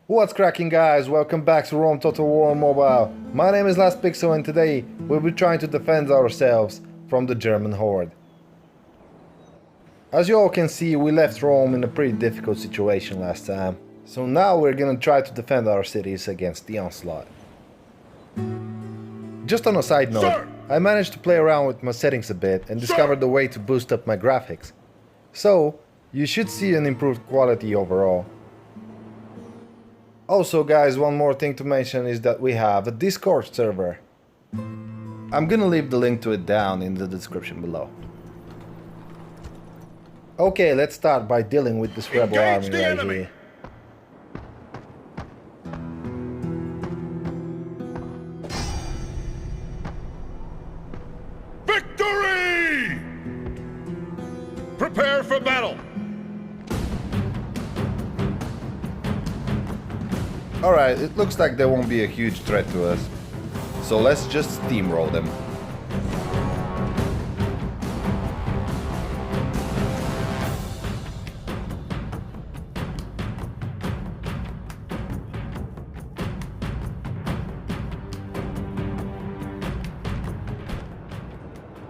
What's cracking, guys? Welcome back to Rome Total War Mobile. My name is Last Pixel and today we'll be trying to defend ourselves from the German horde. As you all can see, we left Rome in a pretty difficult situation last time, so now we're gonna try to defend our cities against the onslaught. Just on a side note, I managed to play around with my settings a bit and discovered a way to boost up my graphics. So, you should see an improved quality overall. Also guys, one more thing to mention is that we have a Discord server. I'm gonna leave the link to it down in the description below. Okay, let's start by dealing with this rebel army right here. Victory! Prepare for battle! Alright, it looks like there won't be a huge threat to us, so let's just steamroll them.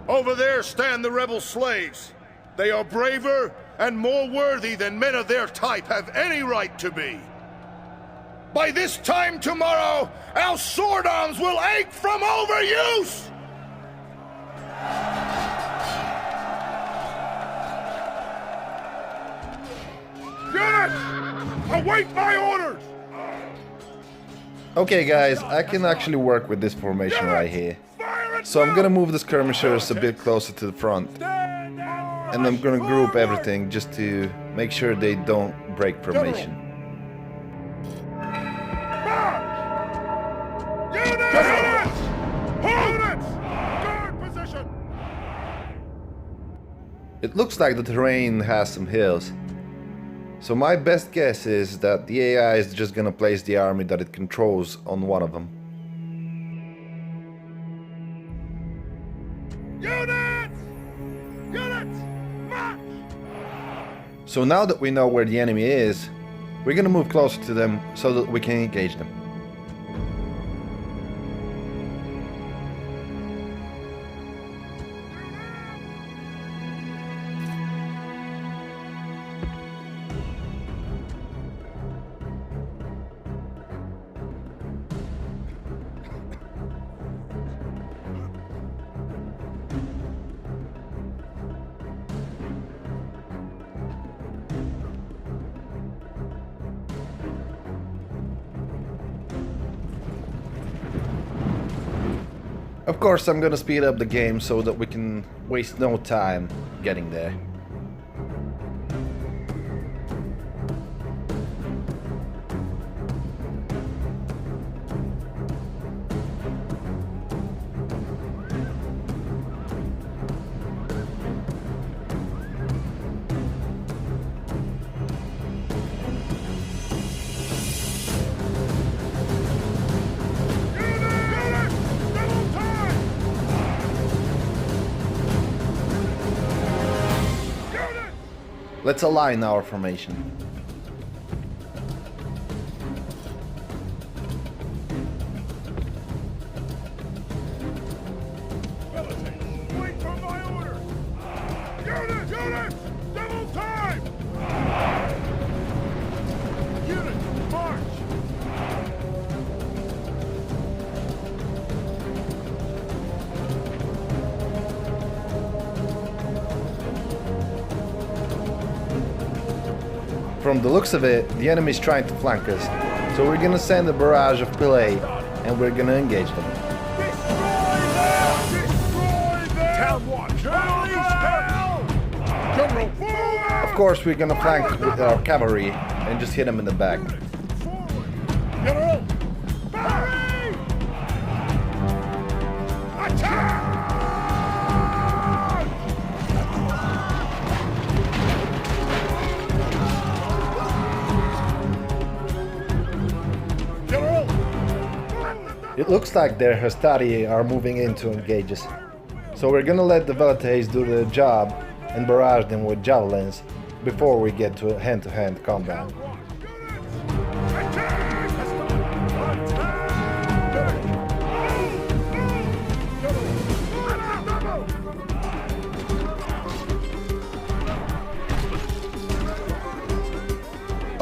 Over there stand the rebel slaves. They are braver and more worthy than men of their type have any right to be. By this time tomorrow, our sword arms will ache from overuse! Units! Await my orders! Okay guys, I can actually work with this formation right here. So I'm gonna move the skirmishers a bit closer to the front. And I'm gonna group everything just to make sure they don't break formation. It looks like the terrain has some hills. So my best guess is that the AI is just gonna place the army that it controls on one of them. Units! Units! March! So now that we know where the enemy is, we're gonna move closer to them so that we can engage them. Of course, I'm gonna speed up the game so that we can waste no time getting there. Let's align our formation. Wait for my orders! Units! Units! Double time! Units, march! From the looks of it, the enemy's trying to flank us, so we're gonna send a barrage of pillay and we're gonna engage them. Town watch! General! Of course, we're gonna flank with our cavalry and just hit them in the back. General! Barry! Attack! It looks like their Hastati are moving in to engage us. So we're gonna let the Velites do their job and barrage them with javelins before we get to hand-to-hand combat. Attack!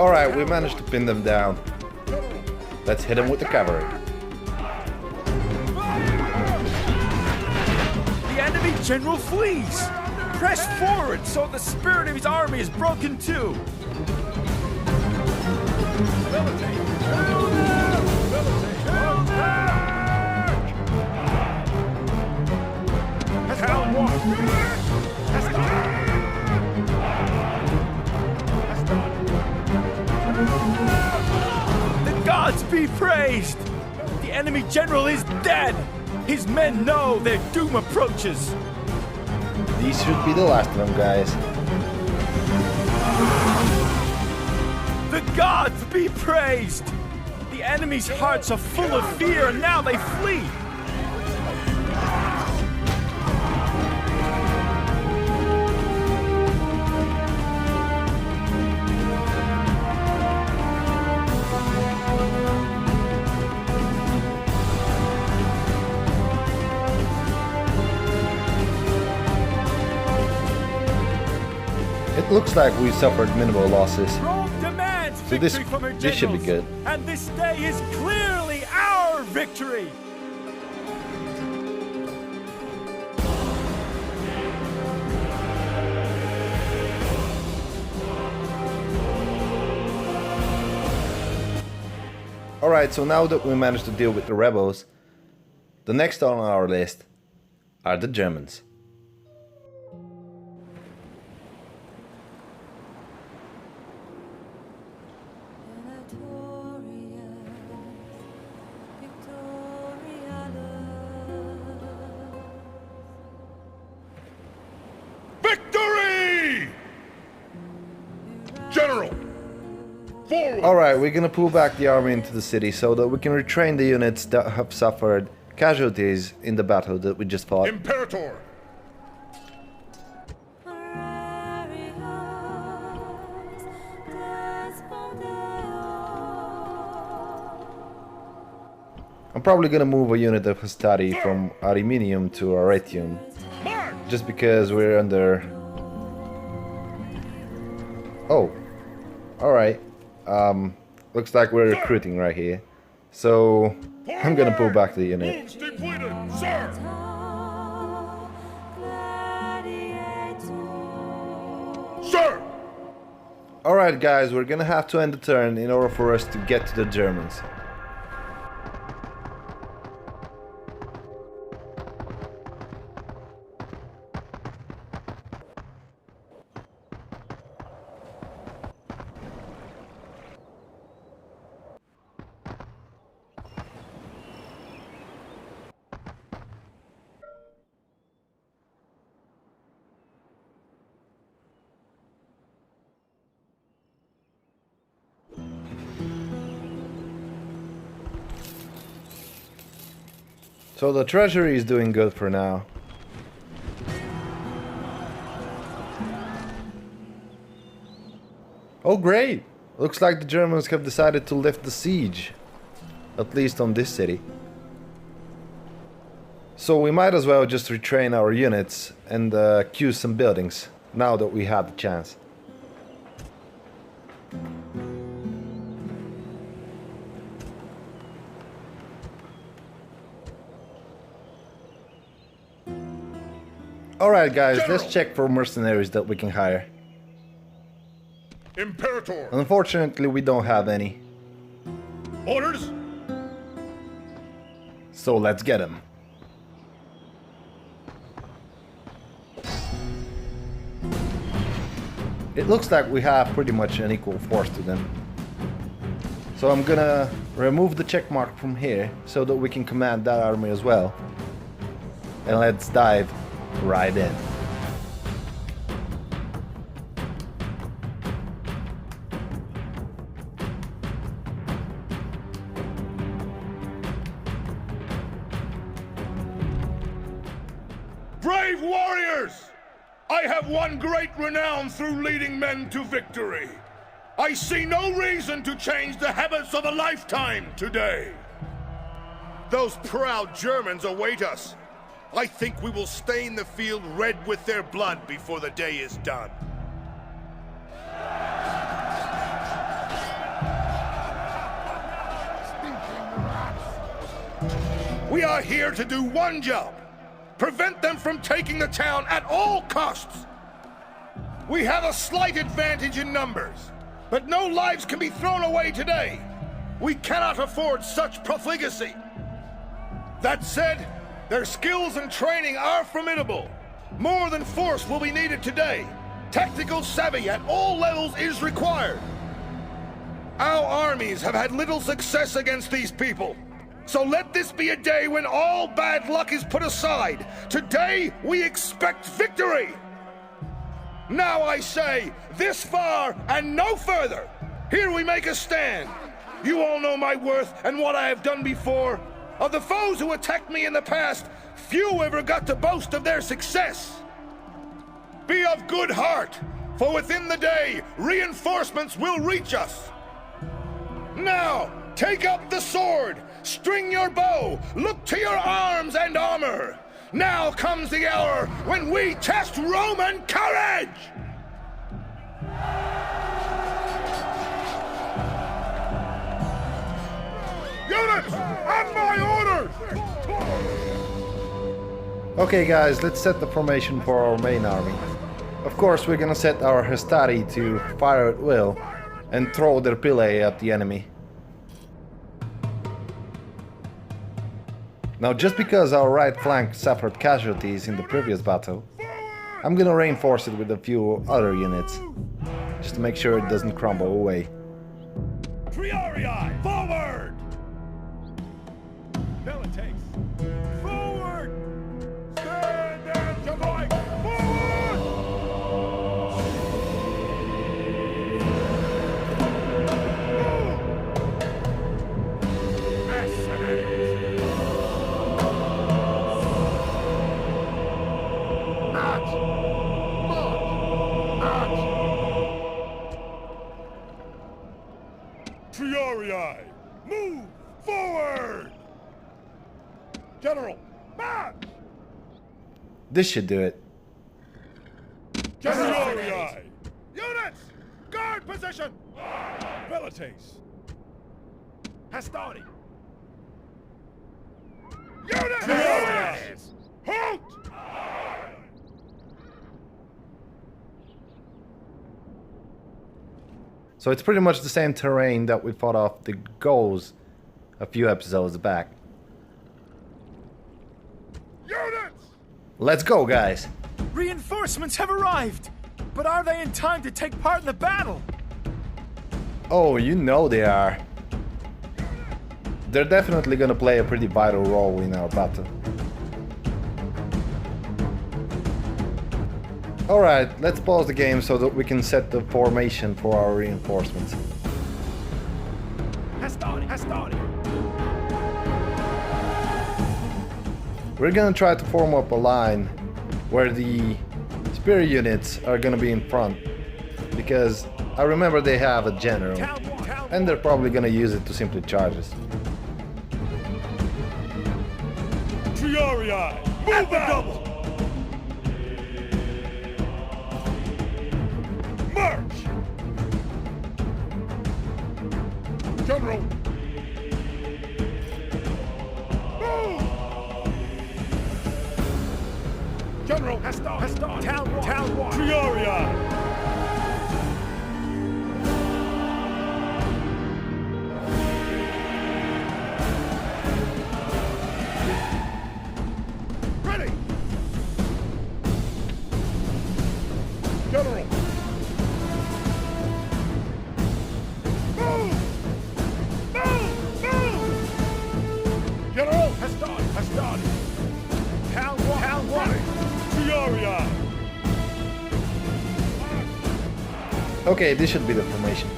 Alright, we managed to pin them down. Let's hit them with the cavalry. The enemy general flees! Press forward so the spirit of his army is broken too! The gods be praised! The enemy general is dead! His men know their doom approaches! These should be the last of them, guys. The gods be praised! The enemy's hearts are full of fear and now they flee! It looks like we suffered minimal losses. Rome demands So this victory from her should be generals, good. and this day is clearly our victory! Alright, so now that we managed to deal with the rebels, the next on our list are the Germans. Victory! General! Forward! Alright, we're gonna pull back the army into the city so that we can retrain the units that have suffered casualties in the battle that we just fought. Imperator! I'm probably gonna move a unit of Hastati from Ariminium to Arretium, March! just because we're under... Oh, alright. Looks like we're recruiting right here. So, I'm gonna pull back the unit. Moves depleted, sir! Sir! Alright guys, we're gonna have to end the turn in order for us to get to the Germans. So the treasury is doing good for now. Oh great! Looks like the Germans have decided to lift the siege. At least on this city. So we might as well just retrain our units and queue some buildings, now that we have the chance. Alright guys, let's check for mercenaries that we can hire. Imperator! Unfortunately, we don't have any. Orders? So let's get them. It looks like we have pretty much an equal force to them. So I'm gonna remove the check mark from here so that we can command that army as well. And let's dive right in. Brave warriors! I have won great renown through leading men to victory. I see no reason to change the habits of a lifetime today. Those proud Germans await us. I think we will stain the field red with their blood before the day is done. We are here to do one job. Prevent them from taking the town at all costs. We have a slight advantage in numbers, but no lives can be thrown away today. We cannot afford such profligacy. That said, their skills and training are formidable. More than force will be needed today. Tactical savvy at all levels is required. Our armies have had little success against these people. So let this be a day when all bad luck is put aside. Today, we expect victory. Now I say, this far and no further. Here we make a stand. You all know my worth and what I have done before. Of the foes who attacked me in the past, few ever got to boast of their success. Be of good heart, for within the day, reinforcements will reach us. Now, take up the sword, string your bow, look to your arms and armor. Now comes the hour when we test Roman courage! Units, on my orders! Okay guys, let's set the formation for our main army. Of course we're gonna set our Hastati to fire at will and throw their pillay at the enemy. Now just because our right flank suffered casualties in the previous battle, I'm gonna reinforce it with a few other units, just to make sure it doesn't crumble away. Priorii, forward! Milites, forward! Stand and fight! Forward! Priorii, move forward! General, march! This should do it. Priorii! Units, guard position! Milites! Hastati! Units! Halt! So it's pretty much the same terrain that we fought off the Gauls a few episodes back. Units! Let's go, guys! Reinforcements have arrived! But are they in time to take part in the battle? Oh, you know they are. They're definitely gonna play a pretty vital role in our battle. Alright, let's pause the game so that we can set the formation for our reinforcements. Hastati! We're gonna try to form up a line where the spear units are gonna be in front, because I remember they have a general and they're probably gonna use it to simply charge us. Priorii, move out! March! General! Move! General! Hastati! Town watch! Priorii! Ready! General! General! Hastati! Town watch! Priorii! Okay, this should be the formation.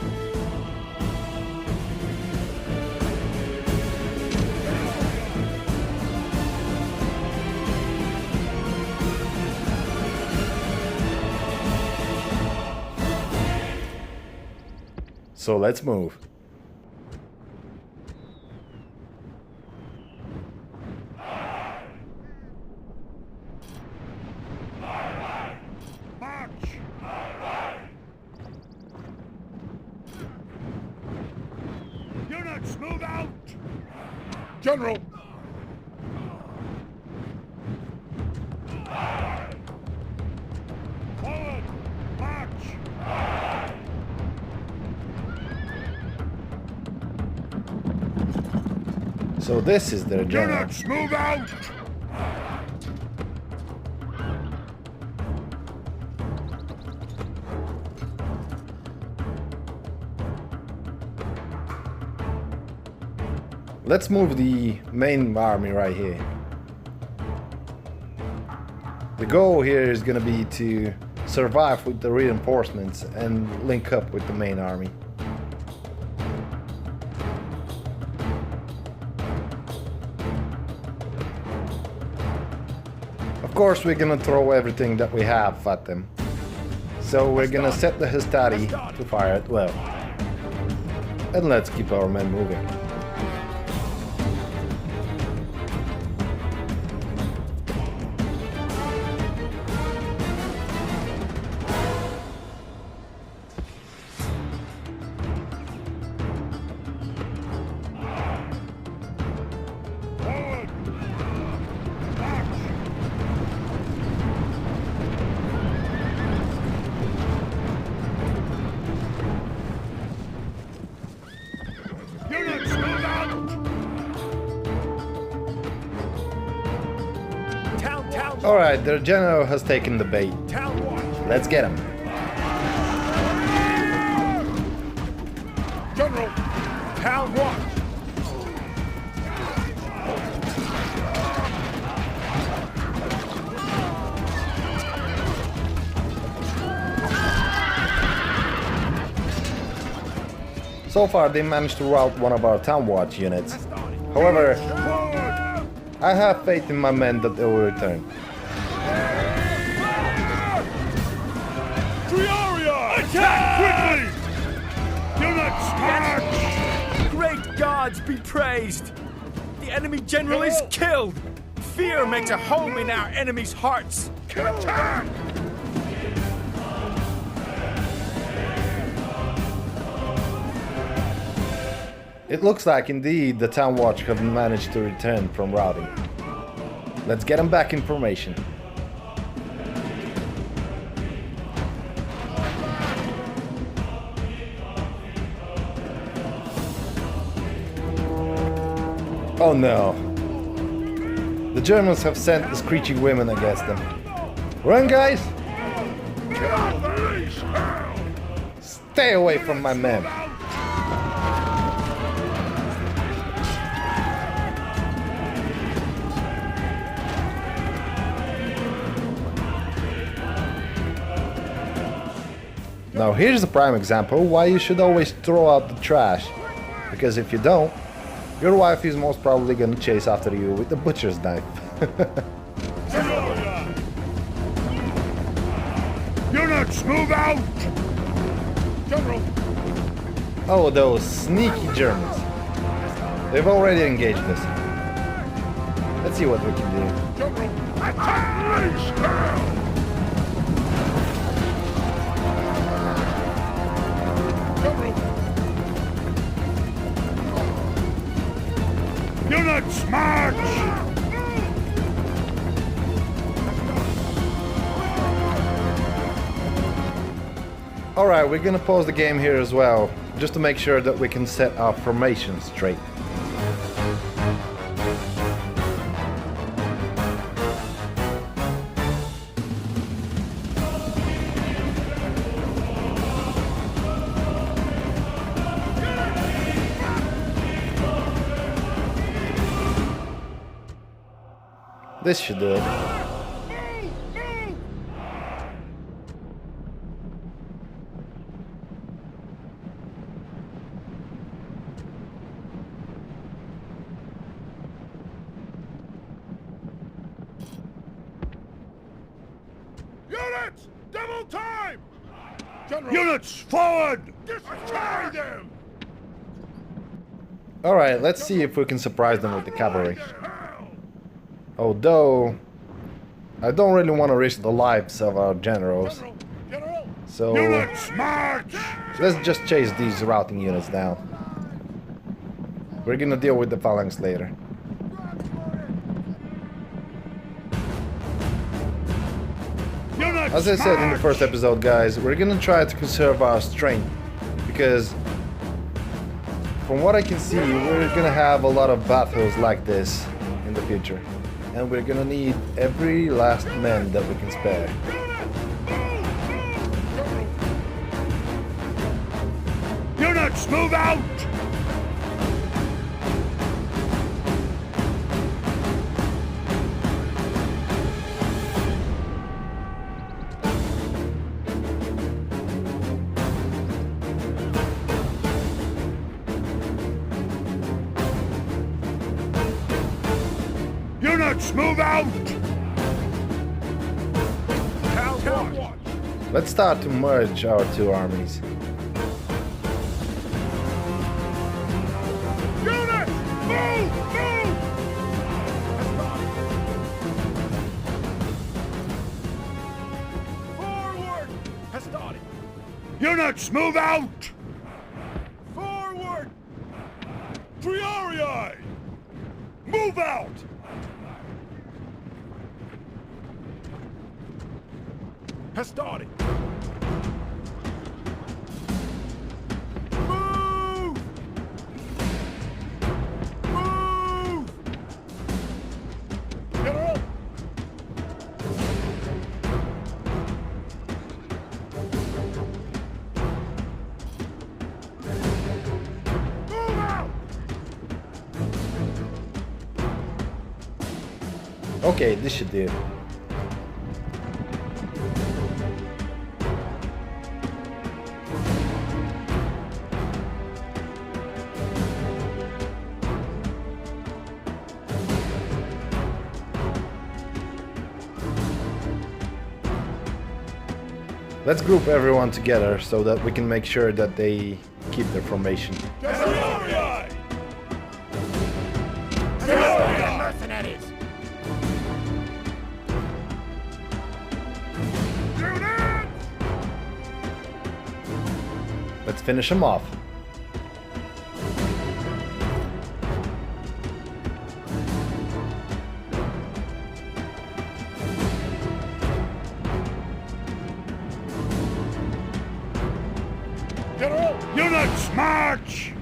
So let's move. Units, move out! General! So this is their general. Units, move out! Let's move the main army right here. The goal here is gonna be to survive with the reinforcements and link up with the main army. Of course we're gonna throw everything that we have at them. So we're gonna set the Hastati to fire at will. And let's keep our men moving. Alright, their general has taken the bait. Let's get him. General! Town watch! So far they managed to rout one of our town watch units. However, I have faith in my men that they will return. Attack quickly! Units, march! Great gods be praised! The enemy general is killed! Fear makes a home in our enemies' hearts! Attack! It looks like indeed the town watch have managed to return from routing. Let's get them back in formation. Oh no. The Germans have sent the screeching women against them. Run, guys! Stay away from my men. Now here's a prime example why you should always throw out the trash. Because if you don't, your wife is most probably gonna chase after you with the butcher's knife. Units, move out! General! Oh, those sneaky Germans. They've already engaged us. Let's see what we can do. General! Attack! Units, march! Alright, we're gonna pause the game here as well, just to make sure that we can set our formation straight. This should do it. Units! Double time! General. Units, forward! Destroy them! Alright, let's see if we can surprise them with the cavalry. Although, I don't really want to risk the lives of our generals. So, Units, march! let's just chase these routing units down. We're gonna deal with the phalanx later. Units, As I said in the march! first episode, guys, we're gonna try to conserve our strength, because From what I can see, we're gonna have a lot of battles like this in the future. And we're gonna need every last man that we can spare. Units, move out! Units, move out! Let's start to merge our two armies. Units, move! Move! Forward! Has started. Units, move out! Forward! Triarii! Move out! Has started. Move! Move! General! Move out! Okay, this should do. Let's group everyone together so that we can make sure that they keep their formation. Triarii! Mercenaries! Units! Let's finish them off. General! Units, march!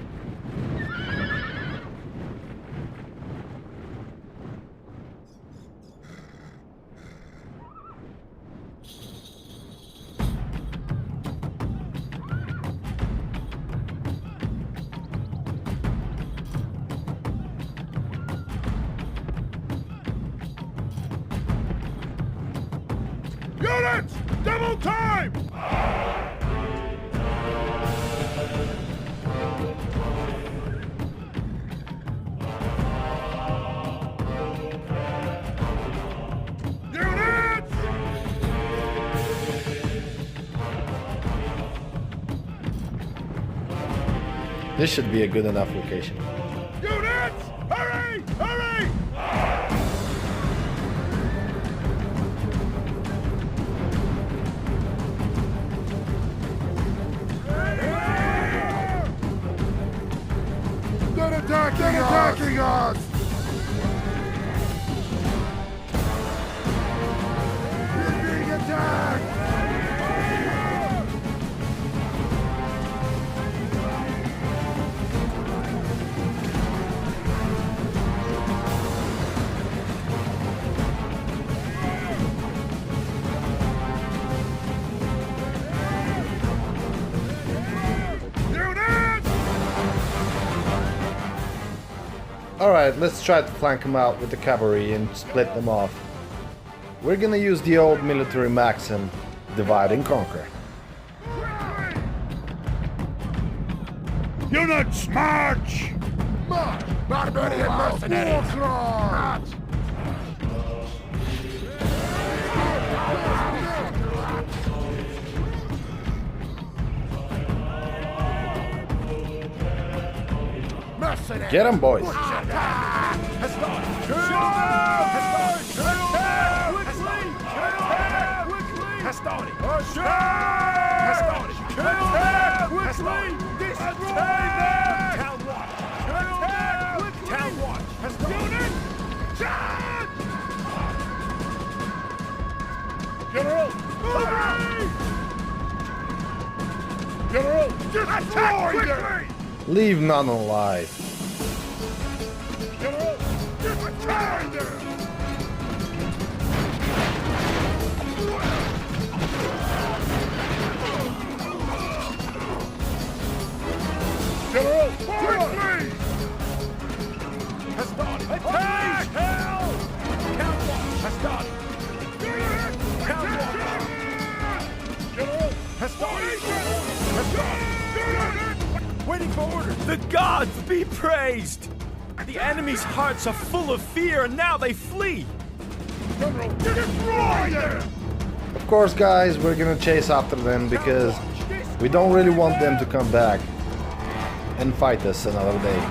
Units! Double time! Units! This should be a good enough location. Units! Hurry! Hurry! They're attacking us! We're being attacked! Alright, let's try to flank them out with the cavalry and split them off. We're gonna use the old military maxim, divide and conquer. Units, march! March! Barbarian mercenaries! March! Get them, boys! General! General! Destroy them! Leave none alive. General, get behind there! General, quickly! Has started. Attack! Hell! Countwalk has started. Countwalk General, has started. Has started. Waiting for orders. The gods be praised! The enemy's hearts are full of fear, and now they flee. General, destroy them! Of course, guys, we're gonna chase after them because we don't really want them to come back and fight us another day.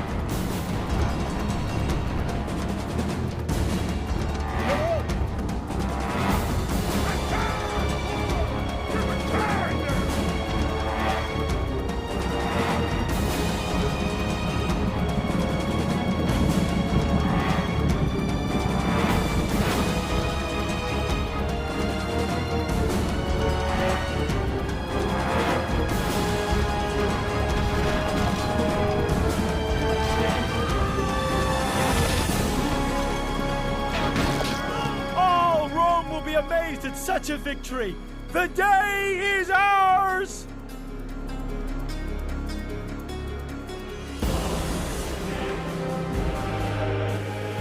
Amazed at such a victory. The day is ours.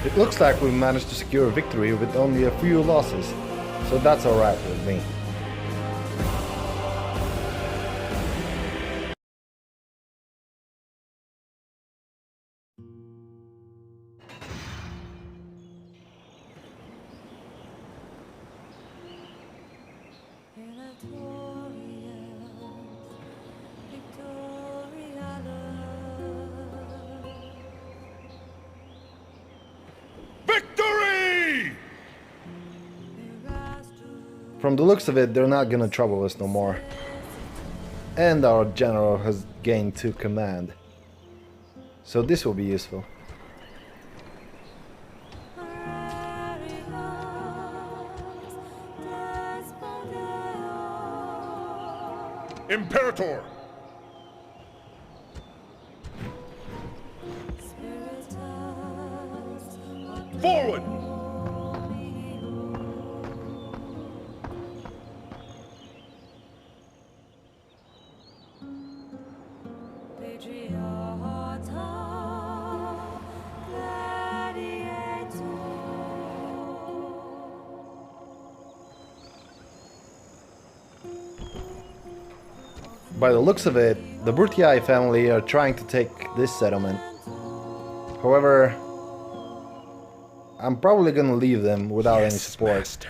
It looks like we managed to secure a victory with only a few losses, so that's alright with me. Victory! From the looks of it, they're not gonna trouble us no more. And our general has gained 2 command. So this will be useful. Imperator! Forward! By the looks of it, the Julii family are trying to take this settlement. However, I'm probably gonna leave them without any support,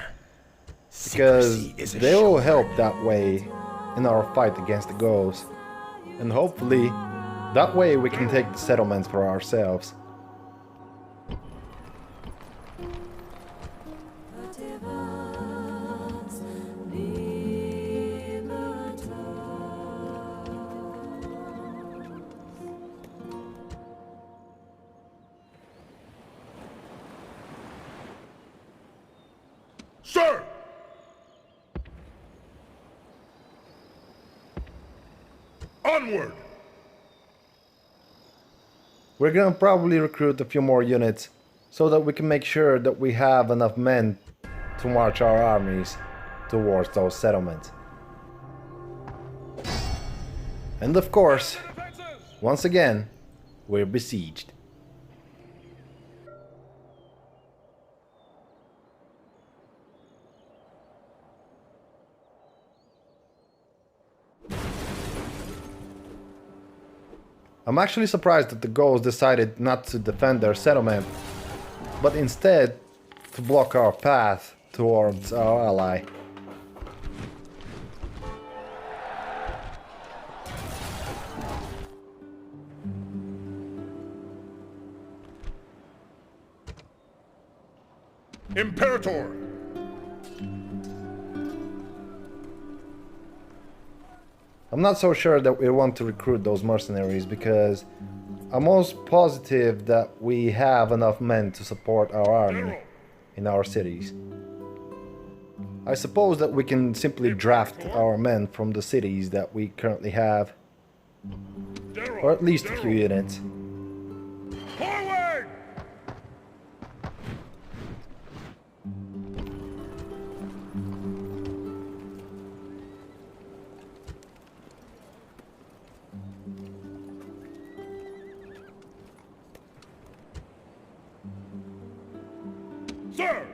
because they will help that way in our fight against the ghosts, and hopefully that way we can take the settlements for ourselves. Sir! Onward! We're gonna probably recruit a few more units so that we can make sure that we have enough men to march our armies towards those settlements. And of course, once again, we're besieged. I'm actually surprised that the ghosts decided not to defend their settlement, but instead to block our path towards our ally. Imperator! I'm not so sure that we want to recruit those mercenaries because I'm almost positive that we have enough men to support our army in our cities. I suppose that we can simply draft our men from the cities that we currently have. General! or at least a few units. Forward! Sir!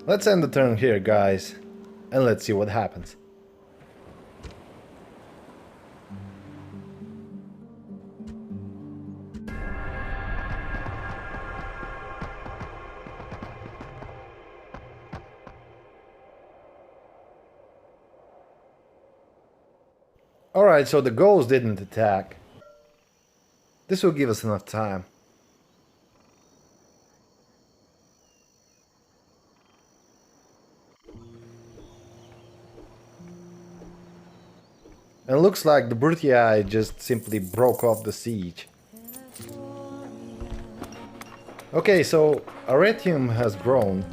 Let's end the turn here, guys, and let's see what happens. Alright, so the Gauls didn't attack. This will give us enough time. And it looks like the Brutii just simply broke off the siege. Okay, so Arretium has grown,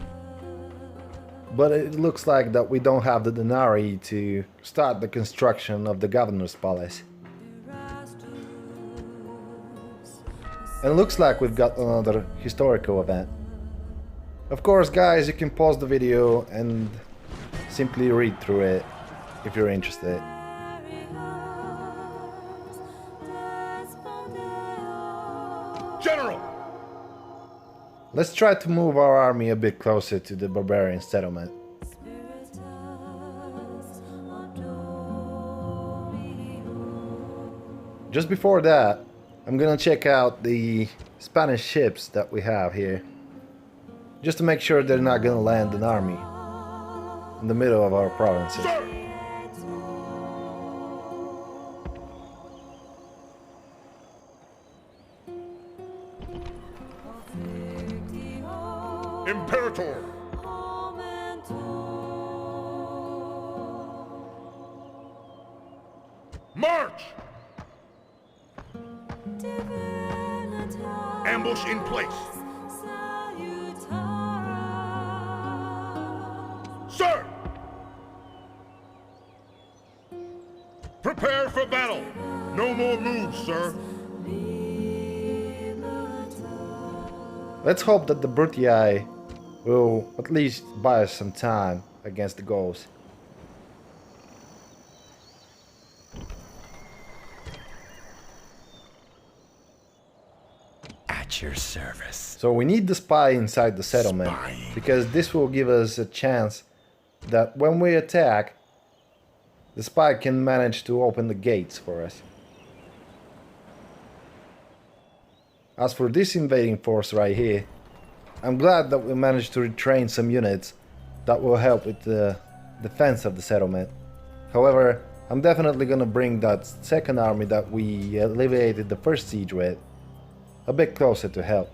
but it looks like that we don't have the denarii to start the construction of the governor's palace. And it looks like we've got another historical event. Of course, guys, you can pause the video and simply read through it if you're interested. General! Let's try to move our army a bit closer to the barbarian settlement. Just before that, I'm gonna check out the Spanish ships that we have here, just to make sure they're not gonna land an army in the middle of our provinces. Sir! Imperator! March! Ambush in place. Sir! Prepare for battle. No more moves, sir. Let's hope that the Brutii will at least buy us some time against the Gauls. At your service. So we need the spy inside the settlement, Spying. because this will give us a chance that when we attack, the spy can manage to open the gates for us. As for this invading force right here, I'm glad that we managed to retrain some units that will help with the defense of the settlement. However, I'm definitely gonna bring that second army that we alleviated the first siege with a bit closer to help.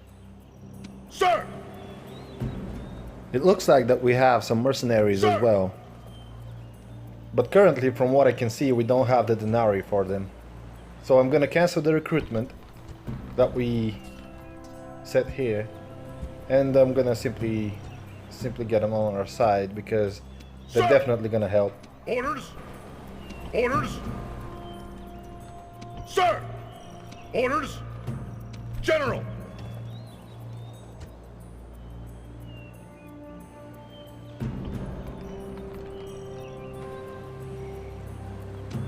Sir! It looks like that we have some mercenaries as well. But currently, from what I can see, we don't have the denarii for them. So I'm gonna cancel the recruitment that we set here, and I'm gonna simply get them on our side, because they're Sir! definitely gonna help. Orders! Orders! Sir! Orders! General!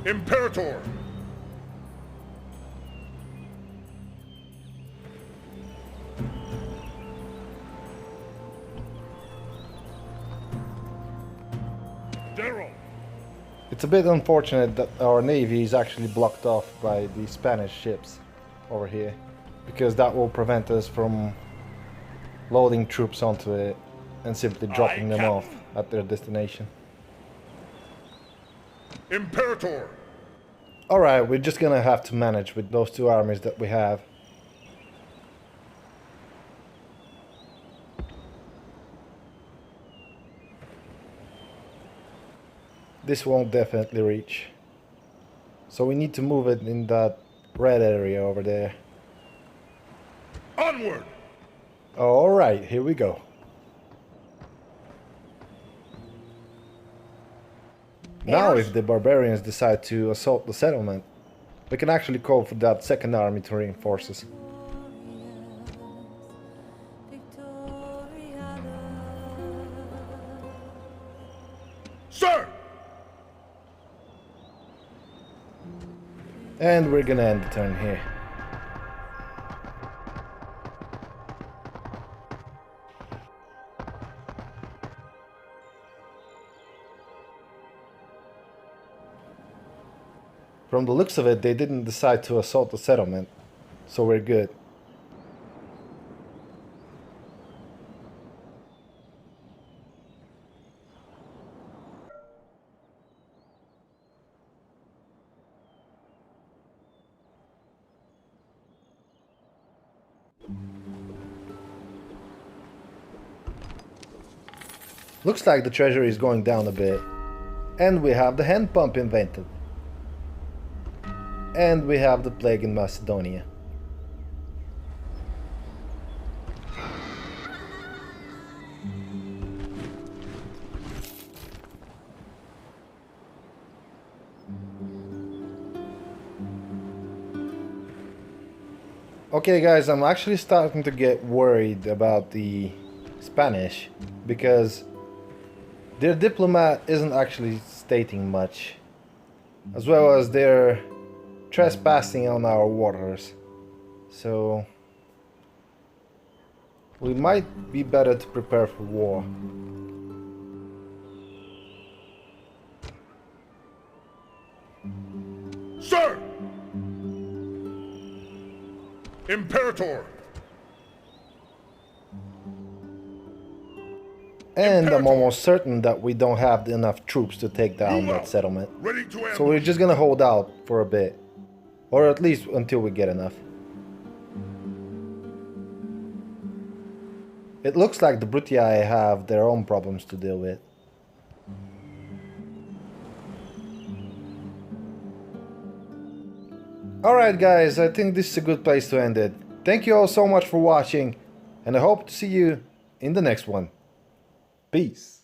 Imperator! General! It's a bit unfortunate that our navy is actually blocked off by the Spanish ships over here, because that will prevent us from loading troops onto it and simply dropping them off at their destination. Imperator! Alright, we're just gonna have to manage with those two armies that we have. This won't definitely reach. So we need to move it in that red area over there. Onward! Alright, here we go. Now if the barbarians decide to assault the settlement, we can actually call for that second army to reinforce us. Sir! And we're gonna end the turn here. From the looks of it, they didn't decide to assault the settlement, so we're good. Looks like the treasury is going down a bit, and we have the hand pump invented. And we have the plague in Macedonia. Okay guys, I'm actually starting to get worried about the Spanish because their diplomat isn't actually stating much, as well as their trespassing on our waters, so we might be better to prepare for war. Sir! Imperator! And I'm almost certain that we don't have enough troops to take down that settlement, Ready to ambush. so we're just gonna hold out for a bit. Or at least until we get enough. It looks like the Brutii have their own problems to deal with. Alright guys, I think this is a good place to end it. Thank you all so much for watching, and I hope to see you in the next one. Peace.